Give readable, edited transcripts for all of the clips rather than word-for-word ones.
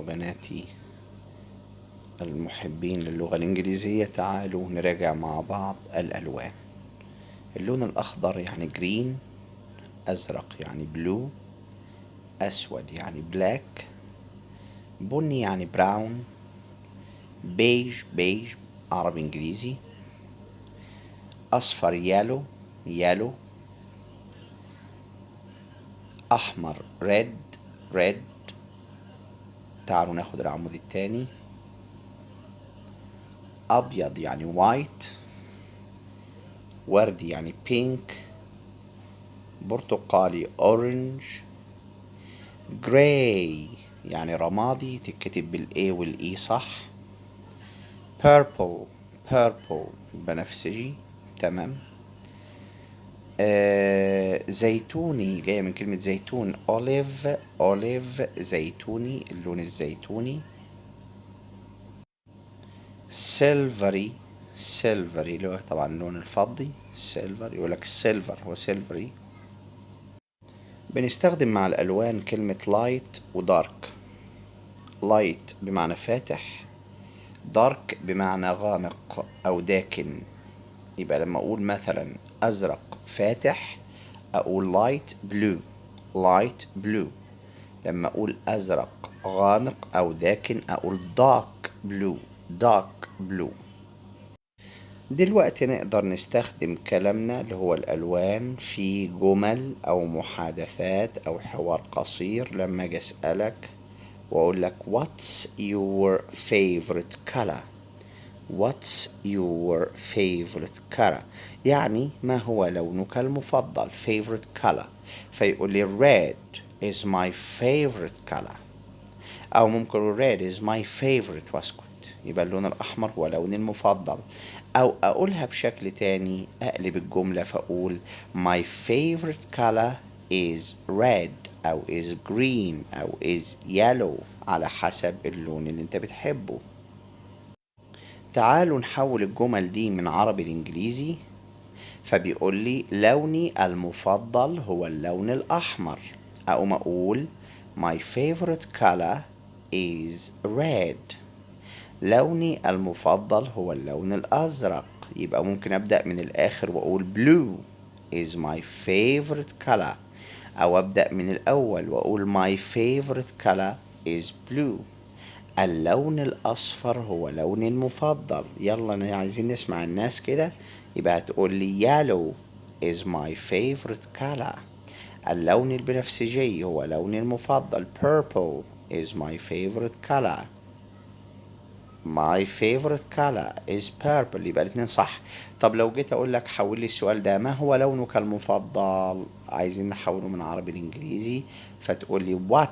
وبناتي المحبين للغة الإنجليزية، تعالوا نراجع مع بعض الألوان. اللون الأخضر يعني جرين، أزرق يعني بلو، أسود يعني بلاك، بني يعني براون، بيج عربي إنجليزي، أصفر يالو، أحمر ريد. تعالوا ناخد العمود التاني. أبيض يعني وايت، وردي يعني بينك، برتقالي اورنج، جراي يعني رمادي، تتكتب بالاي والاي صح. purple بنفسجي، تمام. زيتوني جاية من كلمة زيتون، أوليف زيتوني، اللون الزيتوني. سيلفري اللي هو طبعا اللون الفضي، سيلفر، يقولك السيلفر هو سيلفري. بنستخدم مع الألوان كلمة لايت ودارك. لايت بمعنى فاتح، دارك بمعنى غامق أو داكن. يبقى لما أقول مثلا أزرق فاتح أقول لايت بلو. لما أقول أزرق غامق أو داكن أقول دارك بلو. دلوقتي نقدر نستخدم كلامنا اللي هو الألوان في جمل أو محادثات أو حوار قصير. لما أجي أسألك وأقول لك What's your favorite color؟ What's your favorite color؟ يعني ما هو لونك المفضل، favorite color. فيقول لي red is my favorite color، أو ممكن red is my favorite واسكت. يبقى اللون الأحمر هو لوني المفضل. أو أقولها بشكل تاني، أقلب الجملة فأقول my favorite color is red أو is green أو is yellow على حسب اللون اللي انت بتحبه. تعالوا نحول الجمل دي من عربي لإنجليزي. فبيقول لي لوني المفضل هو اللون الأحمر. أقوم أقول my favorite color is red. لوني المفضل هو اللون الأزرق. يبقى ممكن أبدأ من الآخر وأقول blue is my favorite color، أو أبدأ من الأول وأقول my favorite color is blue. اللون الأصفر هو لوني المفضل. يلا أنا عايزين نسمع الناس كده. يبقى هتقول لي yellow is my favorite color. اللون البنفسجي هو لوني المفضل. purple is my favorite color. My favorite color is purple. يبقى الاتنين صح. طب لو جيت اقول لك حول لي السؤال ده، ما هو لونك المفضل؟ عايزين نحوله من عربي لانجليزي. فتقول لي what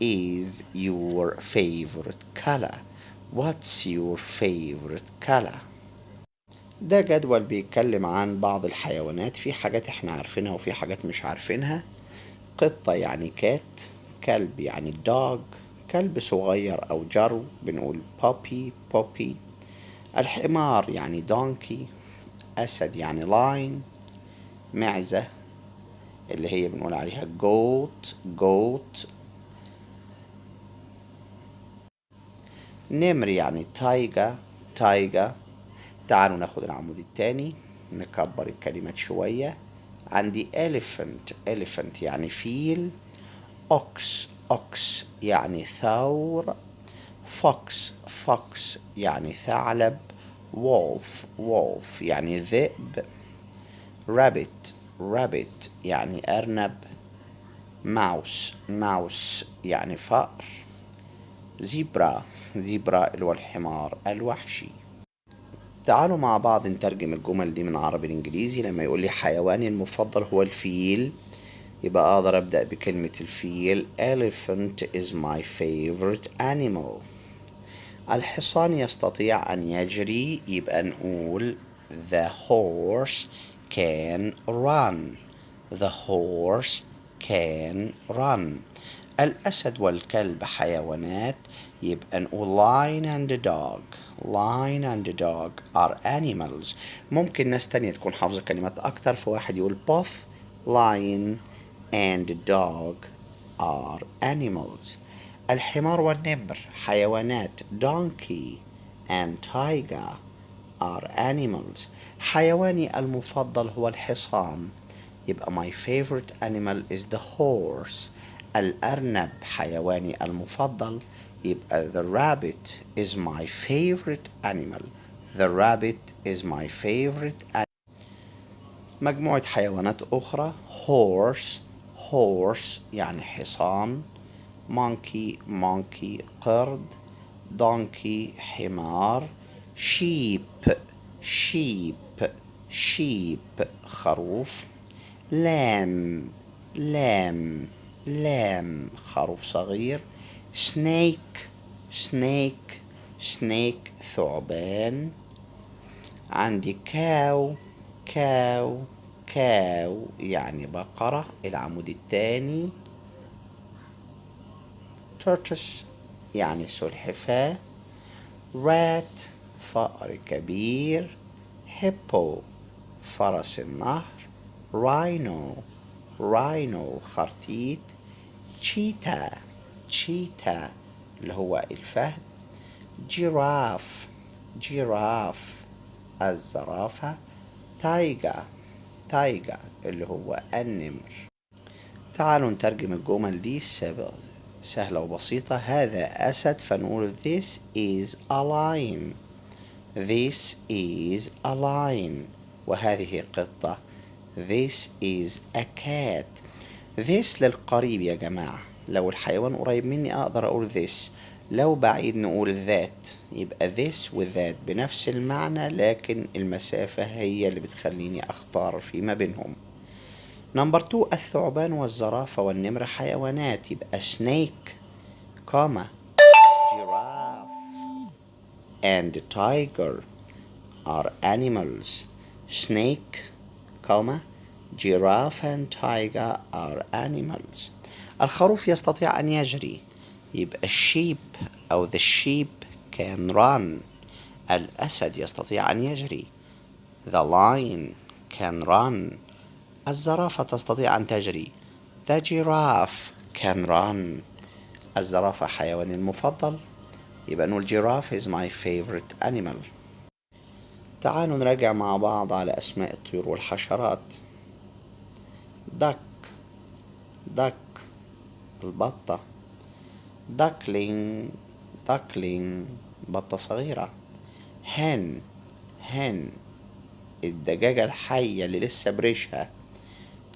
is your favorite color؟ What's your favorite color؟ ده جدول بيتكلم عن بعض الحيوانات. في حاجات احنا عارفينها وفي حاجات مش عارفينها. قطة يعني كات، كلب يعني dog، كلب صغير أو جرو بنقول بوبي. الحمار يعني دونكي، أسد يعني لاين، معزة اللي هي بنقول عليها جوت، نمر يعني تايجا. تعالوا ناخد العمود التاني، نكبر الكلمات شوية. عندي elephant يعني فيل، ox يعني ثور، fox يعني ثعلب، wolf يعني ذئب، rabbit يعني أرنب، mouse يعني فأر، zebra اللي هو الحمار الوحشي. تعالوا مع بعض نترجم الجمل دي من عربي لإنجليزي. لما يقول لي حيواني المفضل هو الفيل، يبقى أقدر أبدأ بكلمة الفيل elephant is my favorite animal. الحصان يستطيع أن يجري، يبقى نقول the horse can run. الأسد والكلب حيوانات، يبقى نقول lion and dog are animals. ممكن ناس تانية تكون حافظة كلمات أكتر، فواحد يقول both lion and dog are animals. الحمار والنمر حيوانات. donkey and tiger are animals. حيواني المفضل هو الحصان، يبقى my favorite animal is the horse. الأرنب حيواني المفضل، يبقى the rabbit is my favorite animal. The rabbit is my favorite animal. مجموعة حيوانات أخرى. horse horse يعني حصان. monkey monkey قرد. donkey حمار. sheep sheep sheep خروف. lamb lamb lamb خروف صغير. snake snake snake ثعبان. عندي cow cow cow يعني بقرة. العمود الثاني tortoise يعني سلحفاة. rat فأر كبير. hippo فرس النهر. rhino rhino خرتيت. cheetah cheetah اللي هو الفهد. giraffe giraffe الزرافة. tiger tiger اللي هو النمر. تعالوا نترجم الجمل دي سهلة وبسيطة. هذا أسد، فنقول this is a lion. This is a lion. وهذه قطة. This is a cat. This للقريب يا جماعة، لو الحيوان قريب مني أقدر أقول this، لو بعيد نقول that. يبقى this و that بنفس المعنى، لكن المسافة هي اللي بتخليني أختار فيما بينهم. نمبر 2 الثعبان والزرافة والنمر حيوانات، يبقى snake comma giraffe and tiger are animals. snake comma giraffe and tiger are animals. الخروف يستطيع أن يجري، يبقى sheep أو the sheep can run. الأسد يستطيع أن يجري. the lion can run. الزرافة تستطيع أن تجري. the giraffe can run. الزرافة حيواني المفضل، يبقى نقول giraffe is my favorite animal. تعالوا نراجع مع بعض على أسماء الطيور والحشرات. duck duck البطة. duckling duckling بطة صغيرة. hen hen الدجاجة الحية اللي لسه بريشها.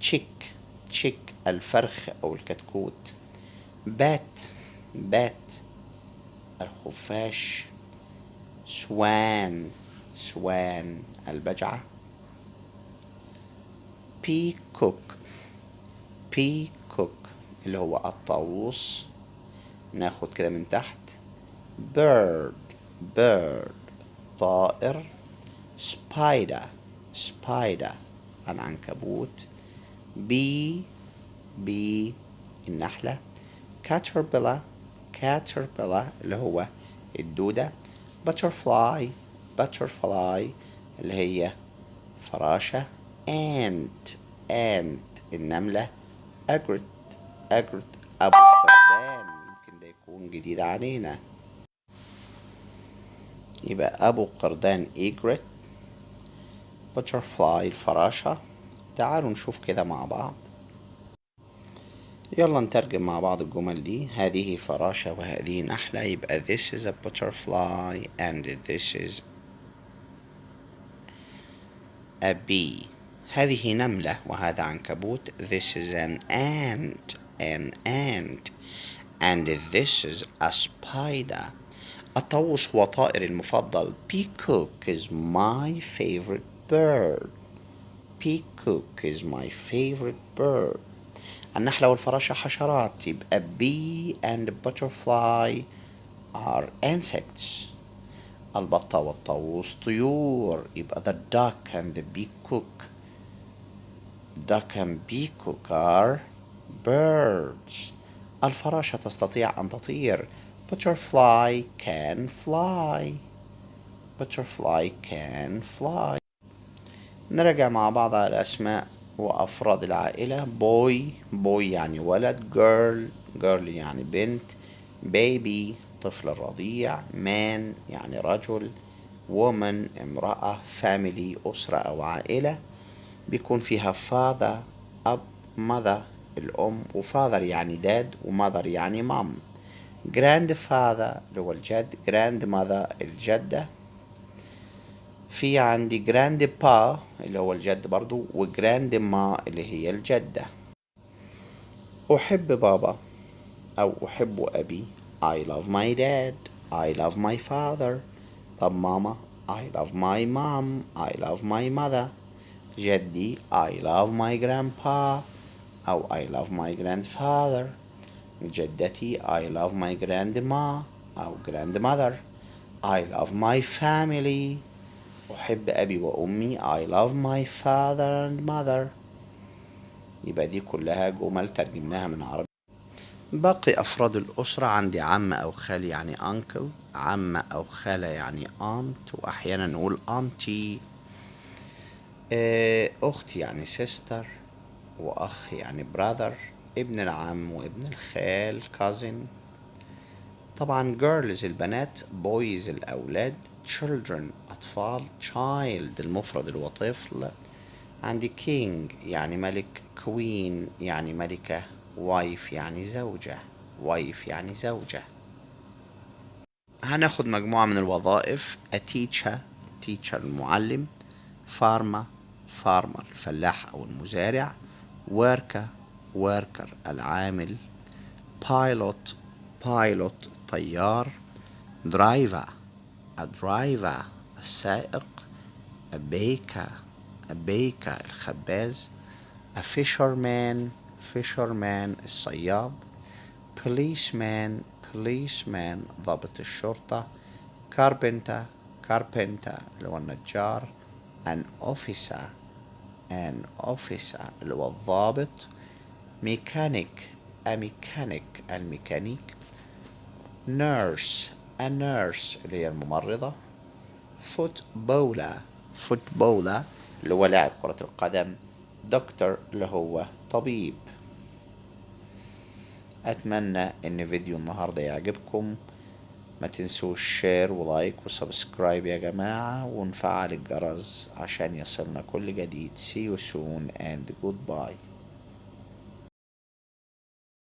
chick chick الفرخ أو الكتكوت. bat bat الخفاش. swan swan البجعة. peacock peacock اللي هو الطاووس. ناخد كده من تحت. bird bird طائر. spider spider العنكبوت. bee bee النحلة. caterpillar caterpillar اللي هو الدودة. butterfly butterfly اللي هي فراشة. ant ant النملة. egret egret أبو قردان، يمكن ده يكون جديد علينا، يبقى أبو قردان egret. butterfly الفراشة. تعالوا نشوف كده مع بعض. يلا نترجم مع بعض الجمل دي. هذه فراشة وهذه نحلة، يبقى this is a butterfly and this is a bee. هذه نملة وهذا عنكبوت. this is an ant and this is a spider. الطاووس هو طائري المفضل. peacock is my favorite bird. peacock is my favorite bird. النحلة والفراشة حشرات، يبقى bee and butterfly are insects. البطة والطاووس طيور، يبقى the duck and the peacock duck and peacock are birds. الفراشة تستطيع أن تطير. butterfly can fly. butterfly can fly. نرجع مع بعض على الأسماء وأفراد العائلة. boy boy يعني ولد. girl girl يعني بنت. baby طفل الرضيع، man يعني رجل، woman امرأة، family أسرة أو عائلة بيكون فيها father أب، mother الأم، وfather يعني dad، وmother يعني mom. grandfather اللي هو الجد، grandmother الجدة. في عندي grandpa اللي هو الجد برضو، وgrandma اللي هي الجدة. أحب بابا أو أحب أبي. I love my dad. I love my father. طب ماما I love my mom. I love my mother. جدي I love my grandpa أو I love my grandfather. جدتي I love my grandma أو grandmother. I love my family. أحب أبي وأمي. I love my father and mother. يبقى دي كلها جمل ترجمناها من عربي. باقي أفراد الأسرة عندي عم أو خالي يعني uncle، عمة أو خالة يعني aunt، وأحيانا نقول auntie. أختي يعني sister، وأخ يعني brother، ابن العم وابن الخال cousin. طبعا girls البنات، boys الأولاد، children أطفال، child المفرد اللي هو طفل. عندي king يعني ملك، queen يعني ملكة، wife يعني زوجة، wife يعني زوجة. هناخد مجموعة من الوظائف. a teacher teacher المعلم، farmer farmer الفلاح أو المزارع، worker worker العامل، pilot pilot طيار، driver a driver السائق، a baker a baker الخباز، a fisherman fisherman الصياد، policeman policeman ضابط الشرطة، carpenter carpenter اللي هو النجار، an officer an officer اللي هو الضابط، mechanic a mechanic الميكانيك، nurse a nurse اللي هي الممرضة، footballer footballer اللي هو لاعب كرة القدم، دكتور اللي هو طبيب. أتمنى إن فيديو النهاردة يعجبكم. ما تنسوش شير ولايك وسبسكرايب يا جماعة، ونفعل الجرس عشان يصلنا كل جديد. See you soon and goodbye.